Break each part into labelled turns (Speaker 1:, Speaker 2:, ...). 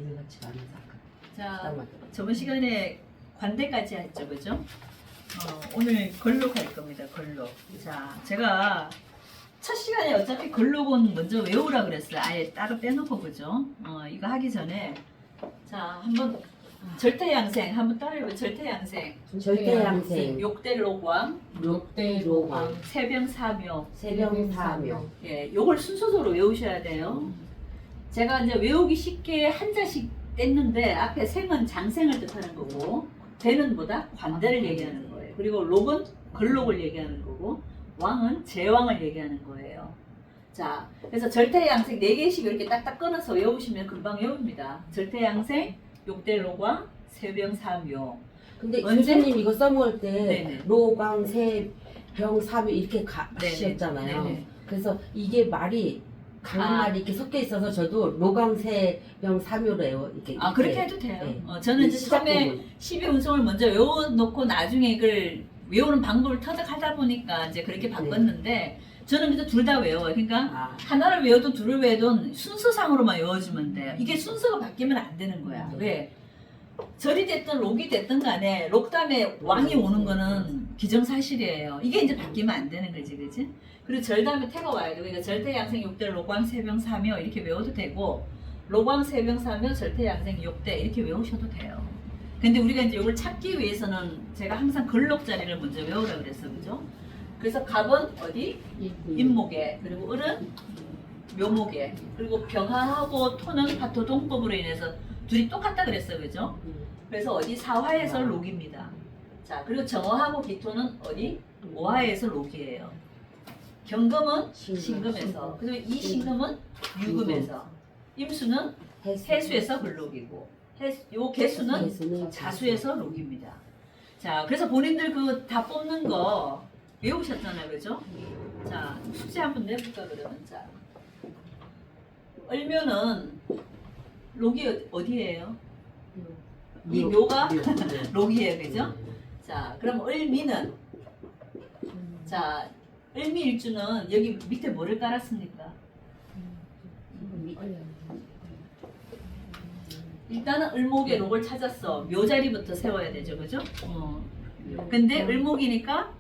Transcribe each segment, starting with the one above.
Speaker 1: 내일같이 많이
Speaker 2: 자, 저번 시간에 관대까지 했죠, 그죠? 오늘 걸록 할 겁니다, 걸록. 자, 제가 첫 시간에 어차피 걸록은 먼저 외우라 그랬어요. 아예 따로 빼놓고, 그죠? 이거 하기 전에. 자, 한번 절대양생, 한번 따라해봐요. 절대양생.
Speaker 1: 절대양생,
Speaker 2: 욕대록왕,
Speaker 1: 욕대로왕,
Speaker 2: 세병사묘.
Speaker 1: 세병사묘.
Speaker 2: 예, 요걸 순서대로 외우셔야 돼요. 제가 이제 외우기 쉽게 한자씩 뗐는데 앞에 생은 장생을 뜻하는 거고 대는 뭐다? 관대를 얘기하는 거예요. 그리고 록은 걸록을 얘기하는 거고 왕은 제왕을 얘기하는 거예요. 자, 그래서 절대양생 4개씩 이렇게 딱딱 끊어서 외우시면 금방 외웁니다. 절대양생, 욕대록왕, 세병사묘.
Speaker 1: 근데
Speaker 2: 언제?
Speaker 1: 교수님 이거 써먹을 때
Speaker 2: 네네.
Speaker 1: 로광, 세병사묘 이렇게 가시였잖아요.
Speaker 2: 네네.
Speaker 1: 그래서 이게 말이 강한 말이 이렇게 섞여 있어서 저도 로광세병사묘래요. 이렇게.
Speaker 2: 그렇게 해도 돼요.
Speaker 1: 네.
Speaker 2: 저는 이제
Speaker 1: 시작
Speaker 2: 처음에
Speaker 1: 부분.
Speaker 2: 12운송을 먼저 외워놓고 나중에 이걸 외우는 방법을 터득하다 보니까 이제 그렇게 바꿨는데 저는 그래도 둘 다 외워요. 그러니까 하나를 외워도 둘을 외워도 순서상으로만 외워주면 돼요. 이게 순서가 바뀌면 안 되는 거야. 왜? 절이 됐든 록이 됐든 간에 록 다음에 왕이 오는 거는 기정사실이에요. 이게 이제 바뀌면 안 되는 거지, 그지? 그리고 절 다음에 태가 와야 돼. 그러니까 절대양생, 욕대, 록왕, 세병사묘 이렇게 외워도 되고 록왕, 세병사묘, 절대양생, 욕대 이렇게 외우셔도 돼요. 근데 우리가 이제 이걸 찾기 위해서는 제가 항상 걸록 자리를 먼저 외우라 그랬어, 그죠? 그래서 갑은 어디? 임목에, 그리고 을은 묘목에, 그리고 병하하고 토는 파토동법으로 인해서 둘이 똑같다 그랬어요, 그죠? 그래서 어디 사화에서 록입니다. 자, 그리고 정화하고 기토는 어디? 오화에서 록이에요. 경금은 신금에서, 그리고 이 신금은 유금에서, 임수는 해수에서 걸록이고, 요 개수는 자수에서 록입니다. 자, 그래서 본인들 그 다 뽑는 거 외우셨잖아요, 그죠? 자, 숙제 한번 내볼까 그러면. 자, 을묘는 록이 어디예요? 이 묘가 록이에요, 그죠? 자, 그럼 을미는, 자, 을미일주는 여기 밑에 뭐를 깔았습니까? 일단은 을목의 록을 찾았어. 묘자리부터 세워야 되죠, 그죠? 근데 을목이니까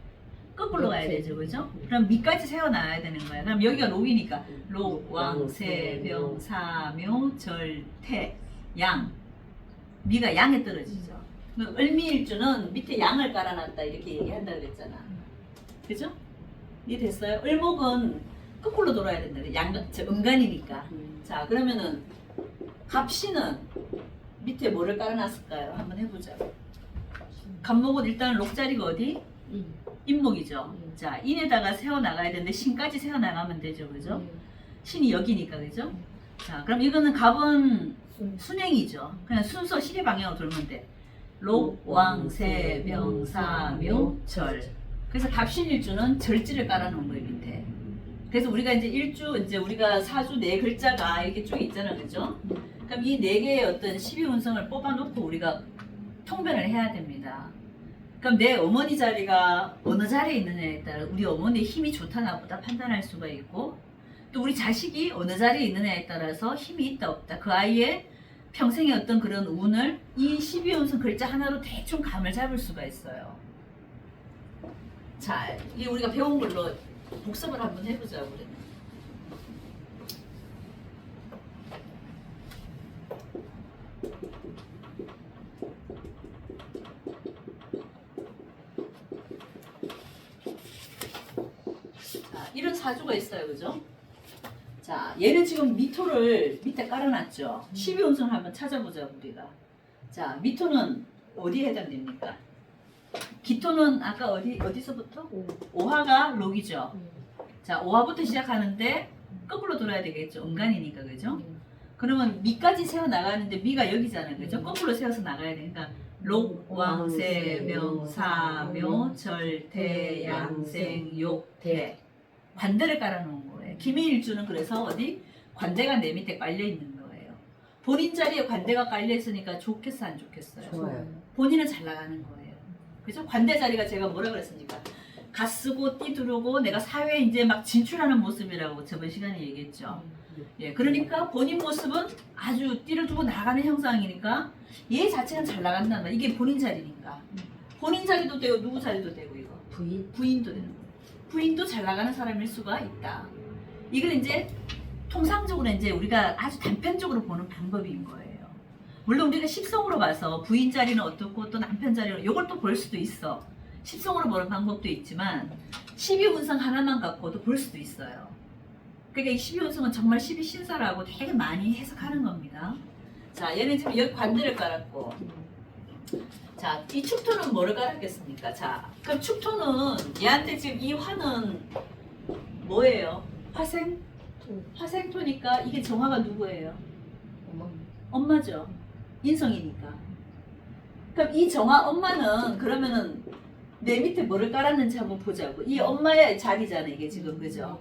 Speaker 2: 거꾸로 가야 되죠, 그죠? 그럼 미까지 세워놔야 되는 거야. 그럼 여기가 록이니까 록, 왕, 세, 병, 사, 묘, 절, 태, 양. 미가 양에 떨어지죠. 그럼 을미일주는 밑에 양을 깔아놨다 이렇게 얘기한다 그랬잖아. 그죠? 이해 됐어요? 을목은 거꾸로 돌아야 된다. 음간이니까. 자, 그러면은 갑신은 밑에 뭐를 깔아놨을까요? 한번 해보자. 갑목은 일단 록자리가 어디? 임목이죠. 자, 인에다가 세워나가야 되는데 신까지 세워나가면 되죠, 그죠? 신이 여기니까, 그죠? 자, 그럼 이거는 갑은 순행이죠. 그냥 순서 시계 방향으로 돌면 돼. 록, 왕, 세, 병, 사, 묘, 절. 그래서 갑신일주는 절지를 깔아놓은 거예요, 밑에. 그래서 우리가 이제 일주, 이제 우리가 사주 4글자가 이렇게 쭉 있잖아, 그죠? 그럼 이 4개의 어떤 12운성을 뽑아놓고 우리가 통변을 해야 됩니다. 그럼 내 어머니 자리가 어느 자리에 있느냐에 따라 우리 어머니의 힘이 좋다 나쁘다 판단할 수가 있고 또 우리 자식이 어느 자리에 있느냐에 따라서 힘이 있다 없다 그 아이의 평생의 어떤 그런 운을 이 12운성 글자 하나로 대충 감을 잡을 수가 있어요. 자, 이 우리가 배운 걸로 복습을 한번 해보자, 우리는. 자, 이런 사주가 있어요, 그죠? 자, 얘는 지금 미토를 밑에 깔아놨죠. 12운성을 한번 찾아보자, 우리가. 자, 미토는 어디에 해당됩니까? 기토는 아까 어디서부터? 오화가 록이죠. 자, 오화부터 시작하는데 거꾸로 돌아야 되겠죠. 음간이니까, 그죠? 그러면 미까지 세워 나가는데 미가 여기잖아요, 그죠? 거꾸로 세워서 나가야 되니까 록, 왕, 세, 명, 사, 묘, 절, 태, 양생, 욕, 태. 관대를 깔아놓은 거예요. 기미일주는 그래서 어디? 관대가 내 밑에 깔려 있는 거예요. 본인 자리에 관대가 깔려 있으니까 좋겠어, 안 좋겠어요?
Speaker 1: 좋아요.
Speaker 2: 본인은 잘 나가는 거예요. 그죠? 관대 자리가 제가 뭐라 그랬습니까? 갓쓰고 띠두르고 내가 사회에 이제 막 진출하는 모습이라고 저번 시간에 얘기했죠. 예, 그러니까 본인 모습은 아주 띠를 두고 나가는 형상이니까 얘 자체는 잘 나간단 말이야. 이게 본인 자리니까. 본인 자리도 되고 누구 자리도 되고 이거. 부인도 되는 거야. 부인도 잘 나가는 사람일 수가 있다. 이걸 이제 통상적으로 이제 우리가 아주 단편적으로 보는 방법인 거예요. 물론 우리가 십성으로 봐서 부인 자리는 어떻고 또 남편 자리는 이걸 또 볼 수도 있어. 십성으로 보는 방법도 있지만 12운성 하나만 갖고도 볼 수도 있어요. 그러니까 이 12운성은 정말 12신사라고 되게 많이 해석하는 겁니다. 자, 얘는 지금 여기 관대를 깔았고, 자, 이 축토는 뭐를 깔았겠습니까? 자, 그럼 축토는 얘한테 지금 이 화는 뭐예요? 화생? 화생토니까 이게 정화가 누구예요? 엄마죠. 인성이니까. 그럼 이 정화 엄마는 그러면은 내 밑에 뭐를 깔았는지 한번 보자고. 이 엄마의 자리잖아 이게 지금, 그죠?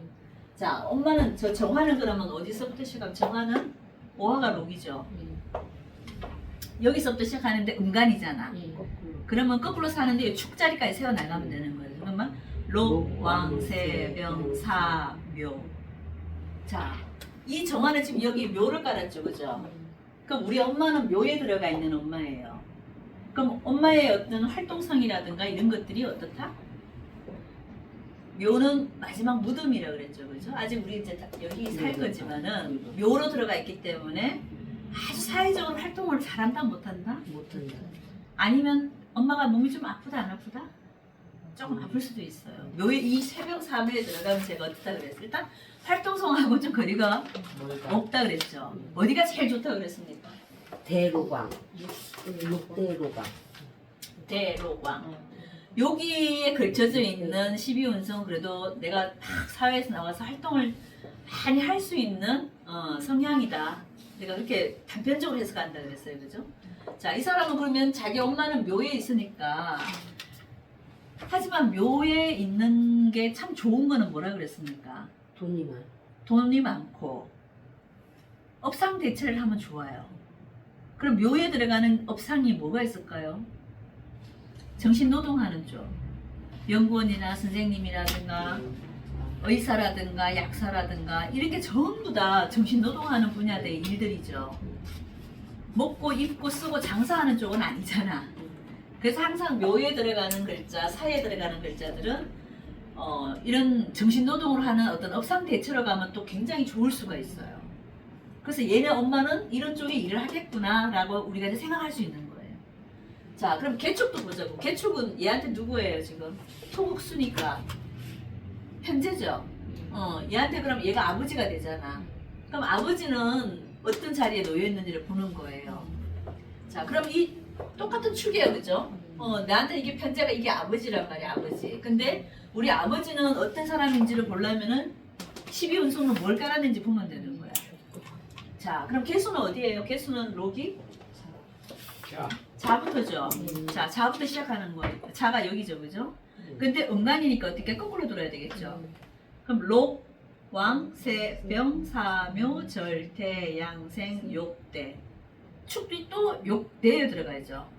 Speaker 2: 자, 엄마는 저 정화는 그러면 어디서부터 시작하면 정화는 오화가 록이죠. 여기서부터 시작하는데 음간이잖아. 그러면 거꾸로 사는데 축자리까지 세워 나가면 되는 거예요. 그러면 록, 왕, 세, 병, 사, 묘. 자, 이 정화는 지금 여기 묘를 깔았죠, 그죠? 그럼 우리 엄마는 묘에 들어가 있는 엄마예요. 그럼 엄마의 어떤 활동성이라든가 이런 것들이 어떻다? 묘는 마지막 무덤이라 그랬죠, 그죠? 아직 우리 이제 여기 살 거지만은 묘로 들어가 있기 때문에 아주 사회적으로 활동을 잘한다, 못한다?
Speaker 1: 못한다.
Speaker 2: 아니면 엄마가 몸이 좀 아프다, 안 아프다? 조금 아플 수도 있어요. 묘에 이 새벽 3회에 들어가면 제가 어떻다 그랬어요? 일단 활동성하고 좀 거리가 없다 그랬죠. 어디가 제일 좋다 그랬습니까?
Speaker 1: 대로광. 육대로광.
Speaker 2: 대로광. 여기에 걸쳐져 있는 12운성 그래도 내가 막 사회에서 나와서 활동을 많이 할 수 있는 성향이다. 내가 그렇게 단편적으로 해석한다 그랬어요, 그죠? 자, 이 사람은 그러면 자기 엄마는 묘에 있으니까, 하지만 묘에 있는 게 참 좋은 거는 뭐라 그랬습니까? 돈이 많고 업상 대체를 하면 좋아요. 그럼 묘에 들어가는 업상이 뭐가 있을까요? 정신 노동하는 쪽, 연구원이나 선생님이라든가 의사라든가 약사라든가 이런 게 전부 다 정신 노동하는 분야의 일들이죠. 먹고 입고 쓰고 장사하는 쪽은 아니잖아. 그래서 항상 묘에 들어가는 글자, 사에 들어가는 글자들은 이런 정신 노동을 하는 어떤 업상 대체로 가면 또 굉장히 좋을 수가 있어요. 그래서 얘네 엄마는 이런 쪽에 일을 하겠구나라고 우리가 이제 생각할 수 있는 거예요. 자, 그럼 개축도 보자고. 개축은 얘한테 누구예요 지금? 토국수니까 현재죠. 얘한테 그럼 얘가 아버지가 되잖아. 그럼 아버지는 어떤 자리에 놓여 있는지를 보는 거예요. 자, 그럼 이 똑같은 축이에요, 그죠? 나한테 이게 편제가 이게 아버지란 말이야, 아버지. 근데 우리 아버지는 어떤 사람인지를 보려면은 12운성으로 뭘 깔았는지 보면 되는 거야. 자, 그럼 개수는 어디예요? 개수는 록이? 자부터죠. 자, 자부터 시작하는 거예요. 자가 여기죠, 그죠? 근데 음간이니까 어떻게 거꾸로 돌아야 되겠죠? 그럼 록, 왕, 세, 병, 사, 묘, 절, 태, 양생, 욕대. 축이 또 욕대에 들어가야죠.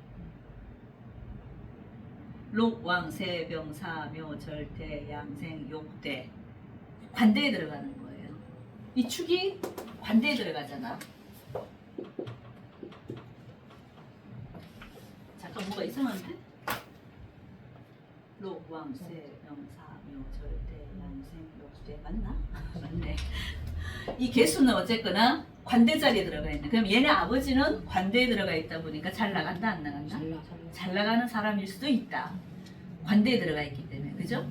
Speaker 2: 록, 왕, 세, 병, 사, 묘, 절, 태, 양생, 욕대. 관대에 들어가는 거예요. 이 축이 관대에 들어가잖아. 잠깐 뭐가 이상한데? 록, 왕, 세, 병, 사, 묘, 절, 태, 양생, 욕대. 맞나? 맞네. 이 개수는 어쨌거나 관대 자리에 들어가 있네. 그럼 얘네 아버지는 관대에 들어가 있다 보니까 잘 나간다, 안 나간다? 잘 나가는 사람일 수도 있다. 관대에 들어가 있기 때문에, 그죠?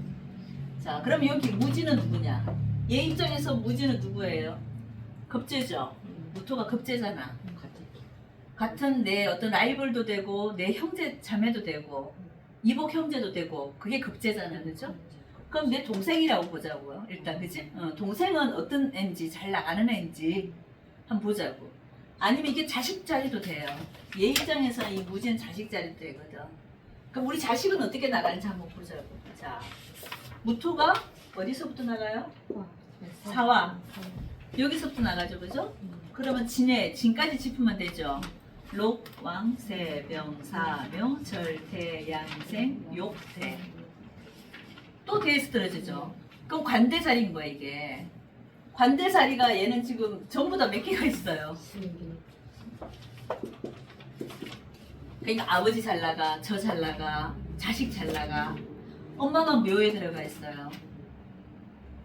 Speaker 2: 자, 그럼 여기 무지는 누구냐? 얘 입장에서 무지는 누구예요? 겁재죠. 무토가 겁재잖아. 같은 내 어떤 라이벌도 되고 내 형제 자매도 되고 이복 형제도 되고 그게 겁재잖아, 그죠? 그럼 내 동생이라고 보자고요. 일단, 그지? 동생은 어떤 애인지 잘 나가는 애인지 한번 보자고. 아니면 이게 자식 자리도 돼요. 얘 입장에서 이 무지는 자식 자리도 되거든. 그럼 우리 자식은 어떻게 나가는지 한번 보자고. 자, 무토가 어디서부터 나가요? 사와. 여기서부터 나가죠, 그죠? 그러면 진에, 진까지 짚으면 되죠. 록, 왕, 세, 병, 사, 묘, 절, 태, 양생, 욕, 태. 또 뒤에서 떨어지죠. 그럼 관대자리인 거야 이게. 관대자리가 얘는 지금 전부 다 몇 개가 있어요. 그러니까 아버지 잘 나가, 저 잘 나가, 자식 잘 나가. 엄마만 묘에 들어가 있어요.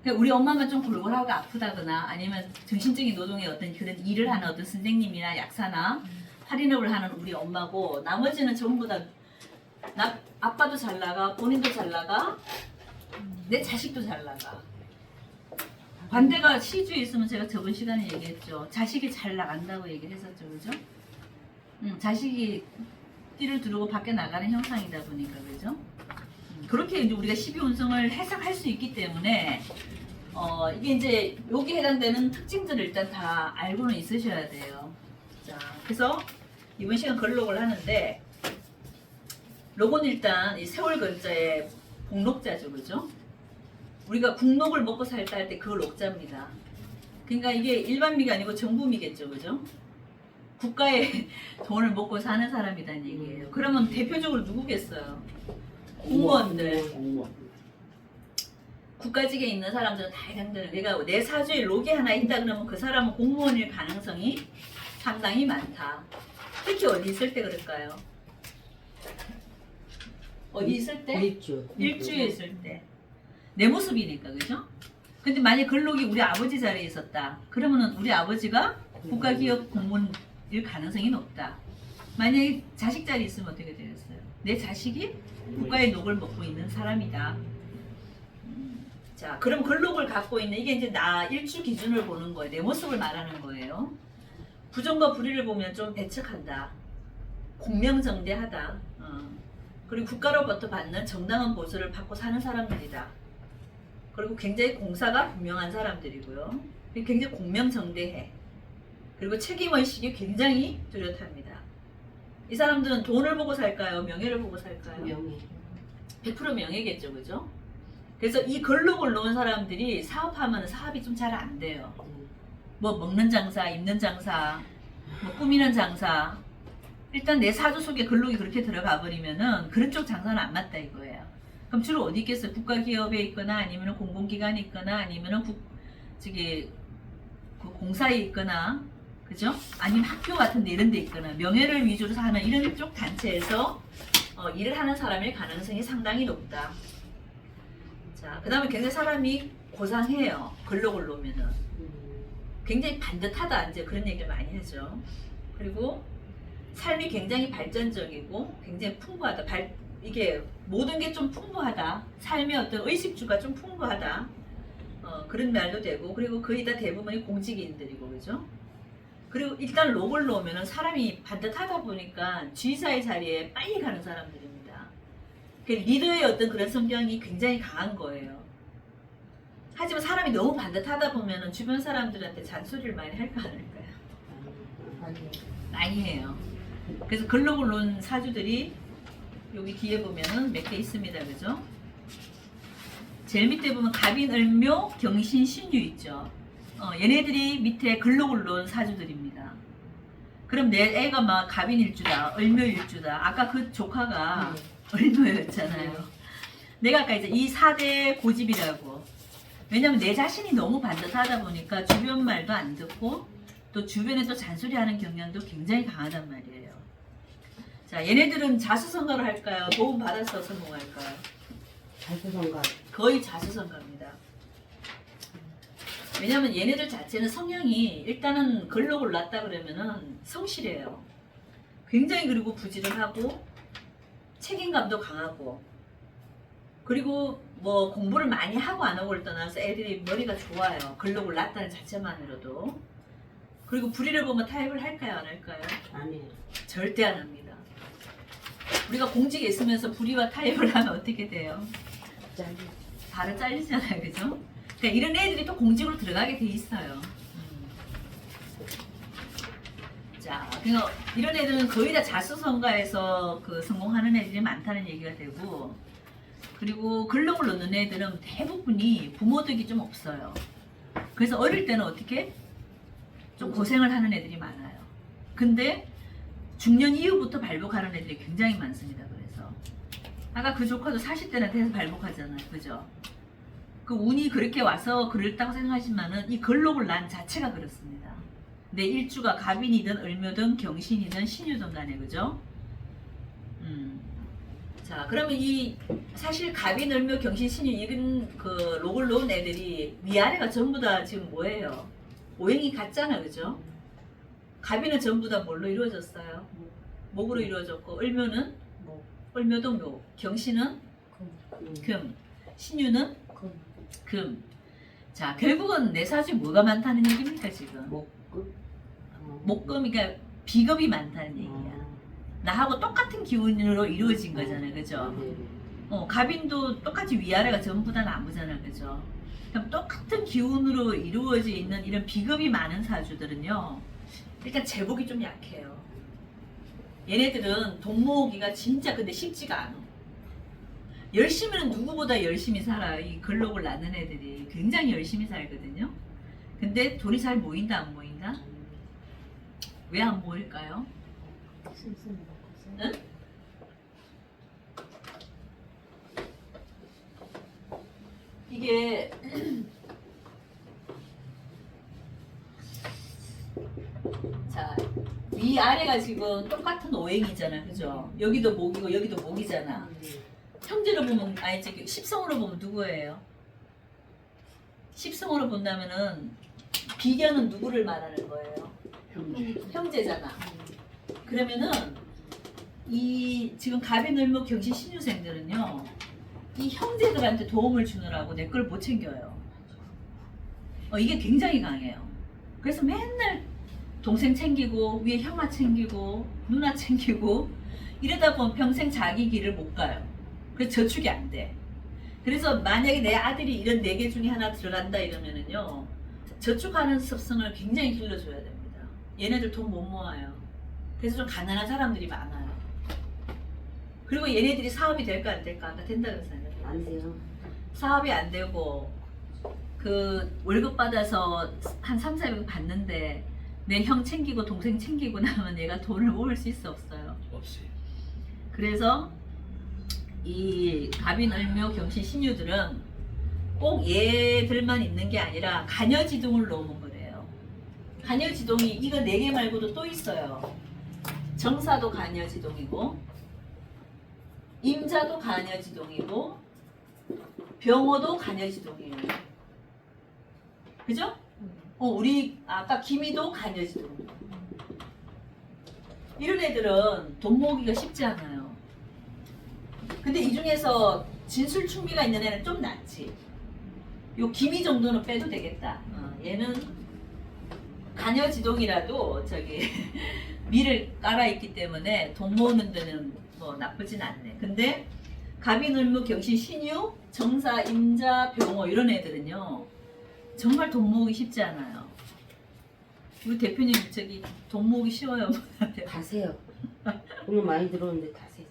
Speaker 2: 그러니까 우리 엄마만 좀 골골하고 아프다거나 아니면 정신적인 노동의 어떤 그런 일을 하는 어떤 선생님이나 약사나 할인업을 하는 우리 엄마고 나머지는 전부 다 아빠도 잘 나가, 본인도 잘 나가, 내 자식도 잘 나가. 관대가 시주에 있으면 제가 저번 시간에 얘기했죠. 자식이 잘 나간다고 얘기를 했었죠. 그죠? 자식이 띠를 두르고 밖에 나가는 형상이다 보니까 그죠? 그렇게 이제 우리가 12운성을 해석할 수 있기 때문에 이게 이제 여기 해당되는 특징들을 일단 다 알고는 있으셔야 돼요. 자, 그래서 이번 시간 걸록을 하는데 로고는 일단 이 세월 글자의 복록자죠, 그죠? 우리가 국록을 먹고 살다 할 때 그 녹자입니다. 그러니까 이게 일반미가 아니고 정부미겠죠, 그죠? 국가의 돈을 먹고 사는 사람이란 얘기예요. 그러면 대표적으로 누구겠어요? 공무원들. 국가직에 있는 사람들은 다 해당되는. 그러니까 내 사주에 록이 하나 있다 그러면 그 사람은 공무원일 가능성이 상당히 많다. 특히 어디 있을 때 그럴까요? 어디 있을 때? 일주에 있을 때. 내 모습이니까, 그죠? 근데 만약 걸록이 우리 아버지 자리에 있었다. 그러면은 우리 아버지가 국가기업 공무원일 가능성이 높다. 만약에 자식 자리에 있으면 어떻게 되겠어요? 내 자식이 국가의 녹을 먹고 있는 사람이다. 자, 그럼 걸록을 갖고 있는 이게 이제 나 일주 기준을 보는 거예요. 내 모습을 말하는 거예요. 부정과 불의를 보면 좀 배척한다. 공명정대하다. 그리고 국가로부터 받는 정당한 보수를 받고 사는 사람들이다. 그리고 굉장히 공사가 분명한 사람들이고요. 굉장히 공명정대해. 그리고 책임의식이 굉장히 뚜렷합니다. 이 사람들은 돈을 보고 살까요? 명예를 보고 살까요?
Speaker 1: 명예.
Speaker 2: 100% 명예겠죠, 그죠? 그래서 이 걸록을 놓은 사람들이 사업하면 사업이 좀 잘 안 돼요. 뭐 먹는 장사, 입는 장사, 뭐 꾸미는 장사. 일단 내 사주 속에 걸록이 그렇게 들어가 버리면은 그런 쪽 장사는 안 맞다 이거예요. 그럼 주로 어디 있겠어요? 국가기업에 있거나 아니면은 공공기관에 있거나 아니면은 공사에 있거나, 그죠? 아니면 학교 같은 데 이런 데 있거나 명예를 위주로 하는 이런 쪽 단체에서 일을 하는 사람일 가능성이 상당히 높다. 자, 그 다음에 굉장히 사람이 고상해요. 걸록을 놓으면은. 굉장히 반듯하다. 이제 그런 얘기를 많이 하죠. 그리고 삶이 굉장히 발전적이고 굉장히 풍부하다. 이게 모든 게 좀 풍부하다. 삶의 어떤 의식주가 좀 풍부하다. 그런 말도 되고, 그리고 거의 다 대부분이 공직인들이고, 그죠? 그리고 일단 록을 놓으면 사람이 반듯하다 보니까 G사의 자리에 빨리 가는 사람들입니다. 그 리더의 어떤 그런 성향이 굉장히 강한 거예요. 하지만 사람이 너무 반듯하다 보면 주변 사람들한테 잔소리를 많이 할까 안 할까요? 많이 해요. 그래서 걸록을 놓은 사주들이 여기 뒤에 보면은 몇 개 있습니다. 그죠? 제일 밑에 보면 갑인, 을묘, 경신, 신유 있죠. 얘네들이 밑에 걸록을 놓은 사주들입니다. 그럼 내 애가 막 갑인 일주다, 을묘 일주다. 아까 그 조카가 을묘였잖아요. 내가 아까 이제 이 4대 고집이라고. 왜냐면 내 자신이 너무 반듯하다 보니까 주변 말도 안 듣고 또 주변에 또 잔소리하는 경향도 굉장히 강하단 말이에요. 자, 얘네들은 자수성가를 할까요? 도움 받아서 성공할까요?
Speaker 1: 자수성가.
Speaker 2: 거의 자수성가입니다. 왜냐면 얘네들 자체는 성향이 일단은 걸록을 놨다 그러면은 성실해요. 굉장히 그리고 부지런하고 책임감도 강하고, 그리고 뭐 공부를 많이 하고 안 하고를 떠나서 애들이 머리가 좋아요. 걸록을 놨다는 자체만으로도. 그리고 불의를 보면 타협을 할까요? 안 할까요?
Speaker 1: 아니에요.
Speaker 2: 절대 안 합니다. 우리가 공직에 있으면서 불의와 타협을 하면 어떻게 돼요? 바로 잘리잖아요. 그죠? 그러니까 이런 애들이 또 공직으로 들어가게 돼 있어요. 자, 그러니까 이런 애들은 거의 다 자수성가에서 성공하는 애들이 많다는 얘기가 되고, 그리고 걸록을 놓는 애들은 대부분이 부모 덕이 좀 없어요. 그래서 어릴 때는 어떻게? 좀 고생을 하는 애들이 많아요. 근데 중년 이후부터 발복하는 애들이 굉장히 많습니다. 그래서 아까 그 조카도 40대나 돼서 발목하잖아요. 그죠? 그 운이 그렇게 와서 그랬다고 생각하지만은 이 걸록을 난 자체가 그렇습니다. 내 일주가 갑인이든 을묘든 경신이든 신유든 간에 그죠? 자 그러면 이 사실 갑인, 을묘, 경신, 신유 이런 그 록을 놓은 애들이 위아래가 전부 다 지금 뭐예요? 오행이 같잖아 그죠? 갑인은 전부 다 뭘로 이루어졌어요? 목으로 이루어졌고 을묘는 을묘도 묘, 경신은 금, 신유는 금. 자 결국은 내 사주에 뭐가 많다는 얘기입니까 지금? 목금이 그러니까 비겁이 많다는 얘기야. 나하고 똑같은 기운으로 이루어진 거잖아요, 그죠? 갑인도 똑같이 위아래가 전부 다 나무잖아, 그죠? 그럼 똑같은 기운으로 이루어져 있는 이런 비겁이 많은 사주들은요, 일단 제복이 좀 약해요. 얘네들은 돈 모으기가 진짜 근데 쉽지가 않아. 열심히는 누구보다 열심히 살아요. 이 근록을 낳는 애들이 굉장히 열심히 살거든요. 근데 돈이 잘 모인다, 안 모인다? 왜 안 모일까요? 응? 이게 자 위아래가 지금 똑같은 오행이잖아 그죠? 여기도 목이고 여기도 목이잖아. 형제로 보면 아니 저기 십성으로 보면 누구예요? 십성으로 본다면은 비견은 누구를 말하는 거예요? 형제잖아. 그러면은 이 지금 갑인, 을목, 경신, 신유생들은요 이 형제들한테 도움을 주느라고 내 걸 못 챙겨요. 이게 굉장히 강해요. 그래서 맨날 동생 챙기고 위에 형아 챙기고 누나 챙기고 이러다 보면 평생 자기 길을 못 가요. 그래서 저축이 안 돼. 그래서 만약에 내 아들이 이런 4개 중에 하나 들어간다 이러면은요 저축하는 습성을 굉장히 길러줘야 됩니다. 얘네들 돈 못 모아요. 그래서 좀 가난한 사람들이 많아요. 그리고 얘네들이 사업이 될까 안 될까? 아까 된다 그랬잖아요.
Speaker 1: 안 돼요.
Speaker 2: 사업이 안 되고 그 월급 받아서 한 3, 400 받는데 내 형 챙기고 동생 챙기고 나면 얘가 돈을 모을 수 있어 없어요?
Speaker 3: 없이.
Speaker 2: 그래서 이 갑인, 을묘, 경신, 신유들은 꼭 얘들만 있는 게 아니라 간여지동을 놓으면 그래요. 간여지동이 이거 4개 말고도 또 있어요. 정사도 간여지동이고 임자도 간여지동이고 병호도 간여지동이에요. 그죠? 우리 아까 기미도 간여지동이에요. 이런 애들은 돈 모으기가 쉽지 않아요. 근데 이 중에서 진술충비가 있는 애는 좀 낫지. 요 기미 정도는 빼도 되겠다. 얘는 간여지동이라도 저기 미를 깔아있기 때문에 돈 모으는 데는 뭐 나쁘진 않네. 근데 갑인, 을목, 경신, 신유, 정사, 임자, 병호 이런 애들은요 정말 돈 모으기 쉽지 않아요. 우리 대표님 저기 돈 모으기 쉬워요?
Speaker 1: 가세요. 오늘 많이 들어오는데 가세요.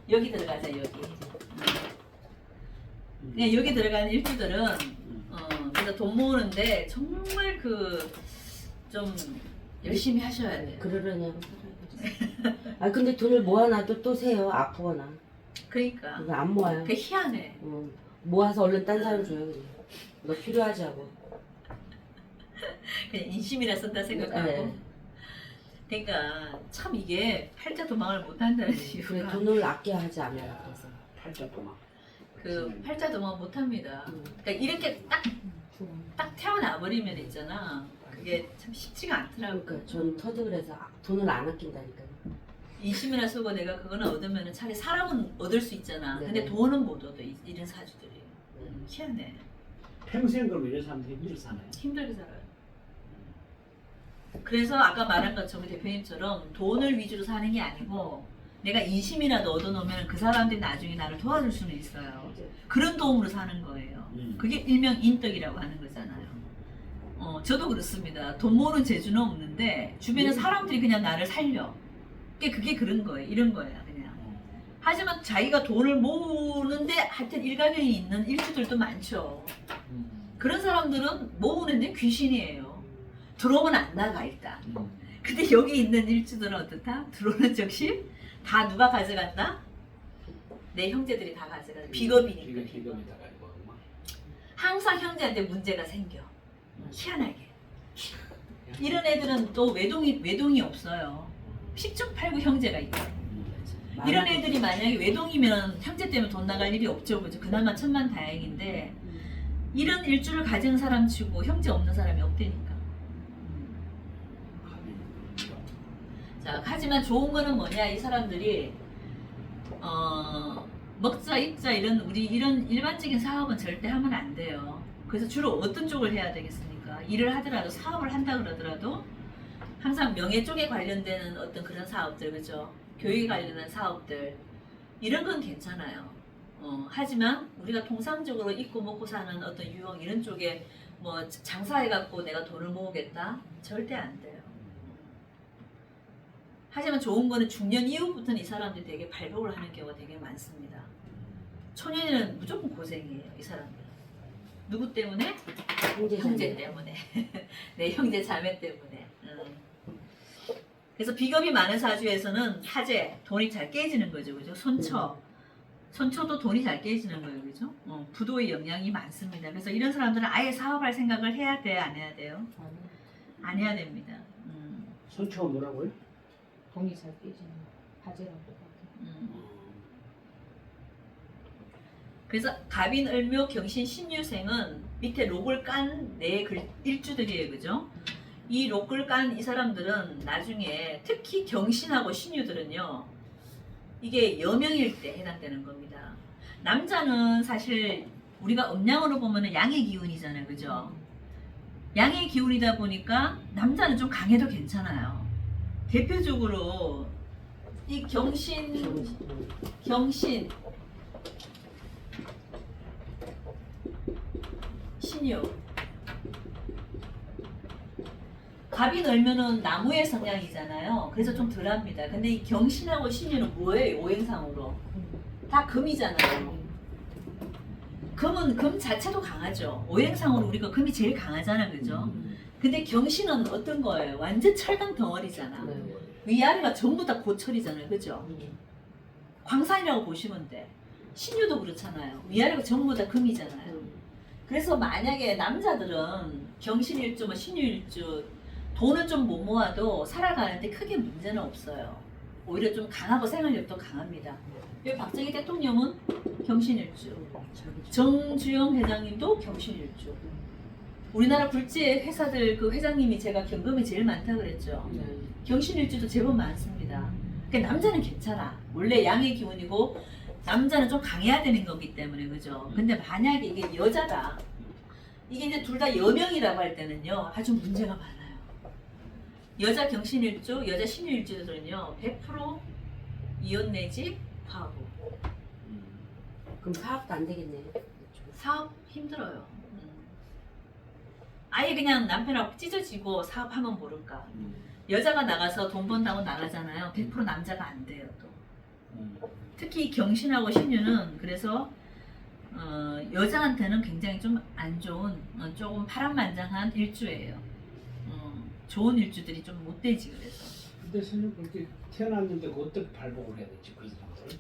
Speaker 2: 여기 들어가자 여기. 그냥 여기 들어가는 일주들은 그래서 돈 모으는데 정말 그 좀 열심히 하셔야 돼요.
Speaker 1: 그러려냐고 살아요. 아 근데 돈을 모아놔도 또 세요. 아프거나.
Speaker 2: 그러니까
Speaker 1: 그거 안 모아요.
Speaker 2: 그게 희한해.
Speaker 1: 모아서 얼른 딴 사람 줘요. 그냥. 너 필요하지 하고.
Speaker 2: 그냥 인심이라 쓴다 생각하고.
Speaker 1: 네.
Speaker 2: 그러니까 참 이게 팔자 도망을 못 한다는
Speaker 1: 그래
Speaker 2: 이유가
Speaker 1: 돈을 아껴야 하지 않아요. 그래서.
Speaker 3: 팔자 도망.
Speaker 2: 그 팔자 도망 못 합니다. 그러니까 이렇게 딱 태어나 버리면 있잖아. 그게 참 쉽지가 않더라고.
Speaker 1: 그러니까 전 터득을 해서 돈을 안 아낀다니까요.
Speaker 2: 인심이나 쓰고 내가 그거는 얻으면 차라리 사람은 얻을 수 있잖아. 근데
Speaker 1: 네네.
Speaker 2: 돈은 못 얻어 이런 사주들이. 희한해.
Speaker 3: 평생 그럼 이런 사람들이 힘들게 사나요?
Speaker 2: 힘들게 살아요. 그래서 아까 말한 것처럼 대표님처럼 돈을 위주로 사는 게 아니고 내가 인심이라도 얻어놓으면 그 사람들이 나중에 나를 도와줄 수는 있어요. 그런 도움으로 사는 거예요. 그게 일명 인덕이라고 하는 거잖아요. 저도 그렇습니다. 돈 모으는 재주는 없는데 주변에 사람들이 그냥 나를 살려. 그게 그런 거예요. 이런 거예요. 그냥. 하지만 자기가 돈을 모으는데 하여튼 일가견이 있는 일주들도 많죠. 그런 사람들은 모으는데 귀신이에요. 들어오면 안 나가 일단. 근데 여기 있는 일주들은 어떻다? 들어오는 즉시 다 누가 가져간다? 내 형제들이 다 가져가. 비겁이니까.
Speaker 3: 비겁이 다 가지고 막.
Speaker 2: 항상 형제한테 문제가 생겨. 희한하게. 이런 애들은 또 외동이 없어요. 픽좀 팔고 형제가 있고. 이런 애들이 만약에 외동이면 형제 때문에 돈 나갈 일이 없죠. 그죠? 그나마 천만다행인데 이런 일주를 가진 사람 치고 형제 없는 사람이 없다니까. 자, 하지만 좋은 거는 뭐냐? 이 사람들이 먹자 입자 이런 일반적인 사업은 절대 하면 안 돼요. 그래서 주로 어떤 쪽을 해야 되겠습니까? 일을 하더라도 사업을 한다 그러더라도 항상 명예 쪽에 관련되는 어떤 그런 사업들, 그죠? 교육에 관련된 사업들 이런 건 괜찮아요. 하지만 우리가 통상적으로 입고 먹고 사는 어떤 유형 이런 쪽에 뭐 장사해갖고 내가 돈을 모으겠다? 절대 안 돼요. 하지만 좋은 거는 중년 이후부터는 이 사람들이 되게 발복을 하는 경우가 되게 많습니다. 초년에는 무조건 고생이에요, 이 사람들. 누구 때문에? 형제 때문에. 내 형제 자매 때문에. 그래서 비겁이 많은 사주에서는 화재, 돈이 잘 깨지는 거죠, 그죠? 손초도 돈이 잘 깨지는 거예요, 그죠? 부도의 영향이 많습니다. 그래서 이런 사람들은 아예 사업할 생각을 해야 돼요, 안 해야 돼요? 안 해야 됩니다.
Speaker 3: 손초가 뭐라고요?
Speaker 4: 돈이 잘 깨지는 화재랑 똑같아.
Speaker 2: 그래서 갑인, 을묘, 경신, 신유생은 밑에 록을 깐 네 일주들이에요, 그죠? 이 록을 깐 이 사람들은 나중에 특히 경신하고 신유들은요, 이게 여명일 때 해당되는 겁니다. 남자는 사실 우리가 음양으로 보면은 양의 기운이잖아요, 그죠? 양의 기운이다 보니까 남자는 좀 강해도 괜찮아요. 대표적으로 이 경신, 신유. 갑이 넓면은 나무의 성향이잖아요. 그래서 좀 덜합니다. 근데 이 경신하고 신유는 뭐예요? 오행상으로 다 금이잖아요. 금은 금 자체도 강하죠. 오행상으로 우리가 금이 제일 강하잖아, 그죠? 근데 경신은 어떤 거예요? 완전 철강 덩어리잖아. 위아래가 전부 다 고철이잖아요, 그죠? 광산이라고 보시면 돼. 신유도 그렇잖아요. 위아래가 전부 다 금이잖아요. 그래서 만약에 남자들은 경신일주, 뭐 신유일주 돈은 좀 못 모아도 살아가는데 크게 문제는 없어요. 오히려 좀 강하고 생활력도 강합니다. 여기 박정희 대통령은 경신일주, 정주영 회장님도 경신일주. 우리나라 굴지의 회사들 그 회장님이 제가 경금이 제일 많다 그랬죠. 경신일주도 제법 많습니다. 그러니까 남자는 괜찮아. 원래 양의 기운이고 남자는 좀 강해야 되는 거기 때문에, 그죠? 근데 만약에 이게 여자다. 이게 이제 둘 다 여명이라고 할 때는요, 아주 문제가 많아요. 여자 경신일주, 여자 신유일주들은요, 100% 이혼 내지 파고.
Speaker 1: 그럼 사업도 안 되겠네.
Speaker 2: 사업 힘들어요. 아예 그냥 남편하고 찢어지고 사업하면 모를까. 여자가 나가서 돈 번다고 나가잖아요. 100% 남자가 안 돼요, 또. 특히 경신하고 신유는 그래서 여자한테는 굉장히 좀 안 좋은, 조금 파란만장한 일주예요. 좋은 일주들이 좀 못 되지, 그래서.
Speaker 3: 근데 선생님 그렇게 태어났는데 어떻게 발복을 해야 되지, 그 사람들?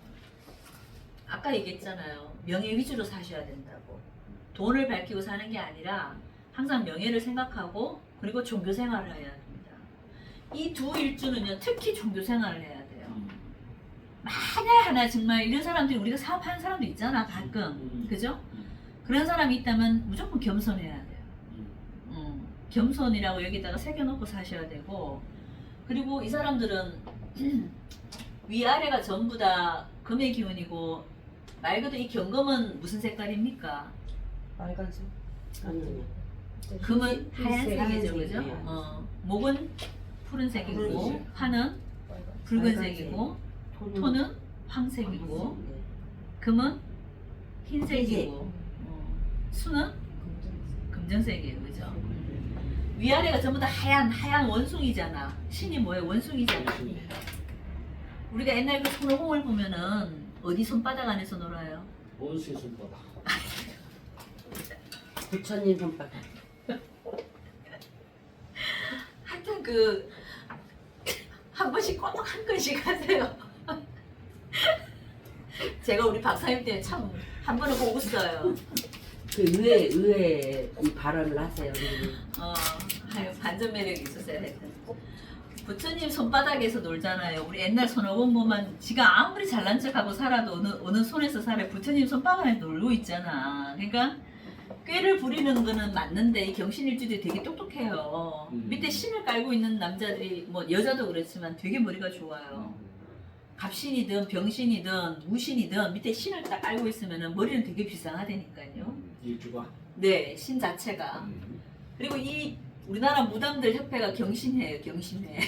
Speaker 2: 아까 얘기했잖아요. 명예 위주로 사셔야 된다고. 돈을 밝히고 사는 게 아니라 항상 명예를 생각하고 그리고 종교 생활을 해야 됩니다. 이 두 일주는요, 특히 종교 생활을 해야 돼요. 만약 하나 정말 이런 사람들이 우리가 사업하는 사람도 있잖아, 가끔. 그죠? 그런 사람이 있다면 무조건 겸손해야 돼요. 겸손이라고 여기다가 새겨놓고 사셔야 되고, 그리고 이 사람들은 위아래가 전부 다 금의 기운이고, 말 그대로 이 경금은 무슨 색깔입니까?
Speaker 4: 빨간색.
Speaker 1: 아니,
Speaker 2: 금은 하얀색이죠, 그죠?
Speaker 1: 하얀색이에요.
Speaker 2: 목은 푸른색이고,
Speaker 1: 푸른색.
Speaker 2: 화는 붉은색이고, 토는 황색이고, 금은 흰색이고, 수는 금정색이에요, 그죠? 위아래가 전부 다 하얀 원숭이잖아. 신이 뭐예요? 원숭이잖아. 우리가 옛날 그 손오공을 보면은 어디 손바닥 안에서 놀아요?
Speaker 3: 원수의 손바닥.
Speaker 1: 부처님 손바닥.
Speaker 2: 하여튼 그 한 번씩 꼭 한 건씩 하세요. 제가 우리 박사님 때문에 참 한 번은 보고 써요.
Speaker 1: 그 의외 이 발언을 하세요.
Speaker 2: 아유, 반전 매력이 있었어요. 하여튼. 부처님 손바닥에서 놀잖아요. 우리 옛날 손오공 보면 지가 아무리 잘난 척하고 살아도 어느 손에서 살아 부처님 손바닥에 놀고 있잖아. 그러니까 꾀를 부리는 거는 맞는데 이 경신일주들이 되게 똑똑해요. 밑에 신을 깔고 있는 남자들이 뭐 여자도 그렇지만 되게 머리가 좋아요. 갑신이든 병신이든 무신이든 밑에 신을 딱 깔고 있으면 머리는 되게 비상하다니까요.
Speaker 3: 일주가.
Speaker 2: 네, 신 자체가. 그리고 이 우리나라 무당들 협회가 경신회예요, 경신회.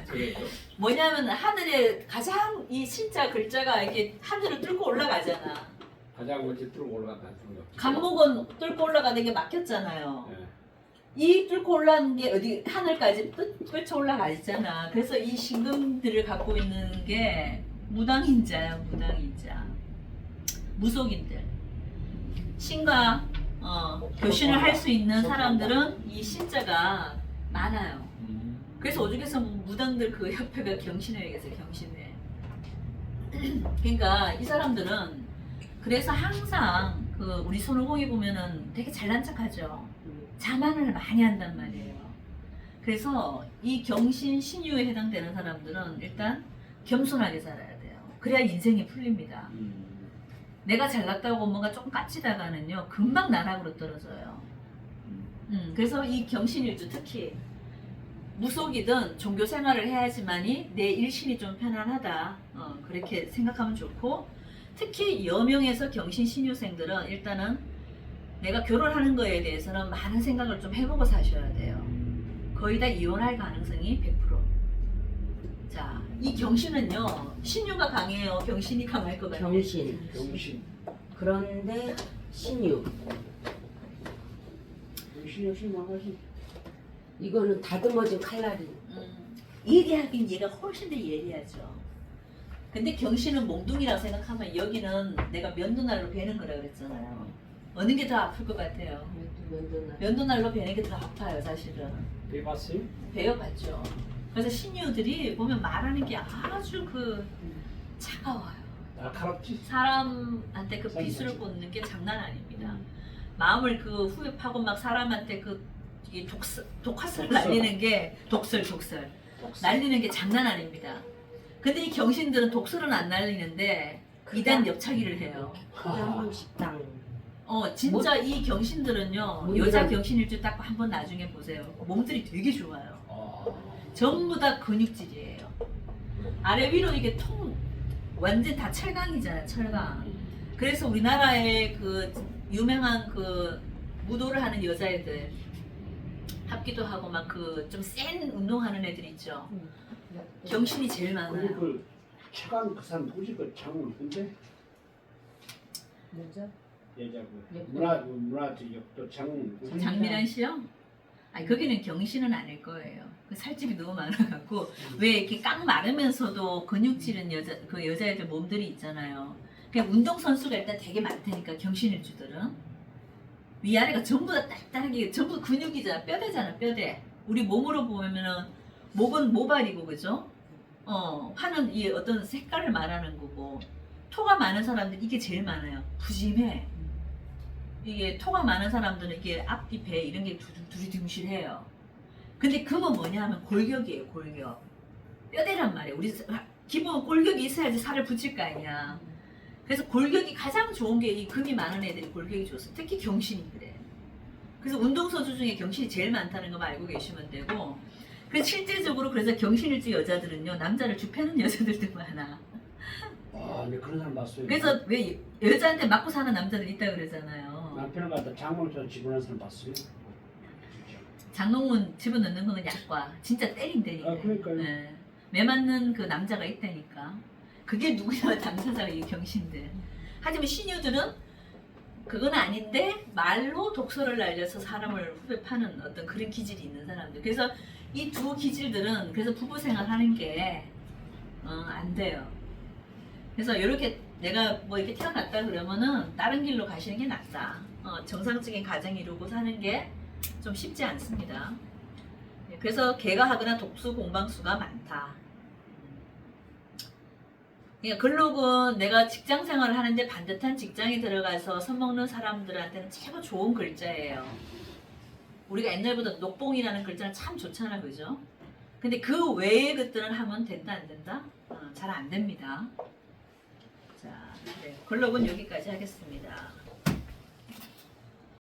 Speaker 3: 그래요.
Speaker 2: 뭐냐면 하늘에 가장 이 신자 글자가 이렇게 하늘을 뚫고 올라가잖아.
Speaker 3: 가장 먼저 뚫고 올라간다.
Speaker 2: 간목은 뚫고 올라가는 게 막혔잖아요.
Speaker 3: 네.
Speaker 2: 이 뚫고 올라가는 게 어디 하늘까지 뻗쳐 올라가 있잖아. 그래서 이 신금들을 갖고 있는 게 무당인자야, 무당인자. 무속인들. 신과 교신을 할 수 있는 사람들은 이 신자가 많아요. 그래서 오죽해서 무당들 그 협회가 경신회에 계세요, 경신회. 그러니까 이 사람들은 그래서 항상 그 우리 손오공이 보면은 되게 잘난 척하죠. 자만을 많이 한단 말이에요. 그래서 이 경신 신유에 해당되는 사람들은 일단 겸손하게 살아야 돼요. 그래야 인생이 풀립니다. 내가 잘났다고 뭔가 조금 까치다가는요 금방 나락으로 떨어져요. 그래서 이 경신일주 특히 무속이든 종교 생활을 해야지만이 내 일신이 좀 편안하다 그렇게 생각하면 좋고, 특히 여명에서 경신 신유생들은 일단은 내가 결혼하는 거에 대해서는 많은 생각을 좀 해보고 사셔야 돼요. 거의 다 이혼할 가능성이 100%. 자, 이 경신은요 신유가 강해요, 경신이 강할 것 같아요.
Speaker 1: 경신.
Speaker 3: 경신.
Speaker 1: 그런데 신유.
Speaker 3: 경신 역시 망하지.
Speaker 1: 이거는 다듬어진 칼날이.
Speaker 2: 예리하긴 얘가 훨씬 더 예리하죠. 근데 경신은 몽둥이라고 생각하면 여기는 내가 면도날로 베는 거라 그랬잖아요. 어느 게 더 아플 것 같아요? 면도날로 베는 게 더 아파요, 사실은.
Speaker 3: 배봤어요?
Speaker 2: 배워봤죠. 그래서 신유들이 보면 말하는 게 아주 차가워요.
Speaker 3: 날카롭지.
Speaker 2: 사람한테 그 비수를 꽂는 게 장난 아닙니다. 마음을 후에 파고 막 사람한테 이 독화살 날리는 게 독설 날리는 게 장난 아닙니다. 근데 이 경신들은 독설은 안 날리는데 이단 옆차기를 해요.
Speaker 1: 한방 식당.
Speaker 2: 진짜 이 경신들은요 여자 경신일주 딱 한번 나중에 보세요. 몸들이 되게 좋아요. 전부 다 근육질이에요. 아래 위로 이게 완전 다 철강이잖아요, 철강. 그래서 우리나라의 유명한 무도를 하는 여자애들 합기도 하고 막 좀 센 운동하는 애들 있죠. 경신이 제일 많아요.
Speaker 3: 그리고 차가운 그 사람 누구지? 그 장군 근데 여자고 문화적역도 장군.
Speaker 2: 장미란 씨요? 아니 거기는 경신은 아닐 거예요. 살집이 너무 많아갖고 왜 이렇게 깡 마르면서도 근육질은 여자애들 몸들이 있잖아요. 그냥 운동 선수가 일단 되게 많다니까 경신일주들은 위아래가 전부 다 딱딱하게 전부 근육이잖아, 뼈대잖아, 뼈대. 우리 몸으로 보면은 목은 모발이고 그죠? 화는 이 어떤 색깔을 말하는 거고, 토가 많은 사람들 이게 제일 많아요. 부짐해. 이게 토가 많은 사람들은 이게 앞뒤 배 이런 게 두리둥실해요. 근데 그건 뭐냐 하면 골격이에요, 골격. 뼈대란 말이에요. 우리 기본 골격이 있어야지 살을 붙일 거 아니야. 그래서 골격이 가장 좋은 게 이 금이 많은 애들이 골격이 좋았어. 특히 경신이 그래. 그래서 운동선수 중에 경신이 제일 많다는 거 알고 계시면 되고, 그래서 실제적으로 그래서 경신일주 여자들은요 남자를 죽패는 여자들도 많아.
Speaker 3: 네 그런 사람 봤어요.
Speaker 2: 그래서 왜 여자한테 맞고 사는 남자들 있다 그러잖아요.
Speaker 3: 남편을 갖다 장롱처럼 집어넣은 사람 봤어요.
Speaker 2: 장롱문 집어넣는 거는 약과 진짜 때린다니까.
Speaker 3: 그러니까요.
Speaker 2: 네. 매 맞는 그 남자가 있다니까. 그게 누구냐 당사자가 이 경신들. 하지만 신유들은 그건 아닌데 말로 독설을 날려서 사람을 후배 파는 어떤 그런 기질이 있는 사람들. 그래서 이 두 기질들은 그래서 부부 생활하는 게 안 돼요. 그래서 이렇게 내가 뭐 이렇게 태어났다 그러면은 다른 길로 가시는 게 낫다. 정상적인 가정 이루고 사는 게 좀 쉽지 않습니다. 그래서 개가 하거나 독수 공방수가 많다. 그러니까 글록은 내가 직장 생활을 하는데 반듯한 직장에 들어가서 선먹는 사람들한테는 최고 좋은 글자예요. 우리가 옛날보다 녹봉이라는 글자는 참 좋잖아, 그죠? 근데 그 외의 것들은 하면 된다, 안 된다? 잘 안 됩니다. 자, 네, 글록은 여기까지 하겠습니다.